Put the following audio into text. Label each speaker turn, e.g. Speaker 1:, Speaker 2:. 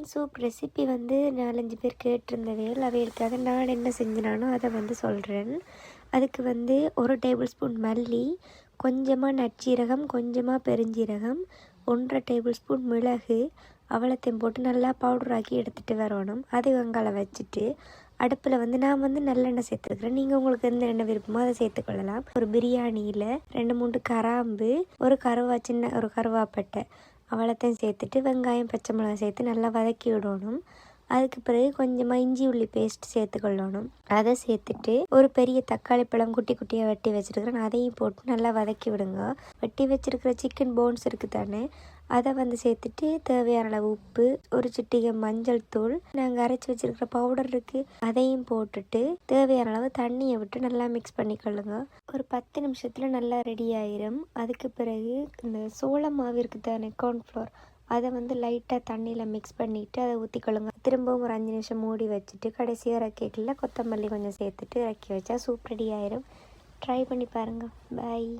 Speaker 1: Lemon soup recipe வந்து 4-5 பேர் கேட்டிருந்தவையில் அவைகளுக்காக நான் என்ன செஞ்சினானோ அதை வந்து சொல்கிறேன். அதுக்கு வந்து 1 டேபிள் ஸ்பூன் மல்லி, கொஞ்சமாக நற்சீரகம், கொஞ்சமாக பெருஞ்சீரகம், 1/2 டேபிள் ஸ்பூன் மிளகு அவ்வளோத்தையும் போட்டு நல்லா பவுடராக்கி எடுத்துகிட்டு வரணும். அது வெங்காயம் வச்சுட்டு அடுப்பில் வந்து நான் வந்து நல்லெண்ணெய் சேர்த்துருக்குறேன். நீங்கள் உங்களுக்கு எந்த எண்ணெய் விருப்பமோ அதை சேர்த்துக்கொள்ளலாம். ஒரு பிரியாணியில் 2-3 கிராம்பு, ஒரு கருவாப்பட்டை அவ்வளோத்தையும் சேர்த்துட்டு வெங்காயம் பச்சை மிளகாய் சேர்த்து நல்லா வதக்கி விடணும். அதுக்கு பிறகு கொஞ்சமாக இஞ்சி உள்ளி பேஸ்ட் சேர்த்துக்கொள்ளணும். அதை சேர்த்துட்டு ஒரு பெரிய தக்காளி பழம் குட்டி குட்டியாக வெட்டி வச்சுருக்கிறேன், அதையும் போட்டு நல்லா வதக்கி விடுங்க. வெட்டி வச்சுருக்கிற சிக்கன் போன்ஸ் இருக்குது தானே, அதை வந்து சேர்த்துட்டு தேவையான அளவு உப்பு, ஒரு சிட்டிகை மஞ்சள் தூள், நாங்கள் அரைச்சி வச்சுருக்கிற பவுடர் இருக்குது அதையும் போட்டுட்டு தேவையான அளவு தண்ணியை விட்டு நல்லா மிக்ஸ் பண்ணிக்கொள்ளுங்க. ஒரு 10 நிமிஷத்தில் நல்லா ரெடி ஆயிரும். அதுக்கு பிறகு இந்த சோள மாவு இருக்குது தானே, கார்ன்ஃப்ளவர், அதை வந்து லைட்டாக தண்ணியில் மிக்ஸ் பண்ணிவிட்டு அதை ஊற்றிக்கொள்ளுங்க. திரும்பவும் ஒரு 5 நிமிஷம் மூடி வச்சுட்டு கடைசியாக இறக்கிக்கல கொத்தமல்லி கொஞ்சம் சேர்த்துட்டு இறக்கி வச்சா சூப் ரெடி ஆயிரும். ட்ரை பண்ணி பாருங்கள். பாய்.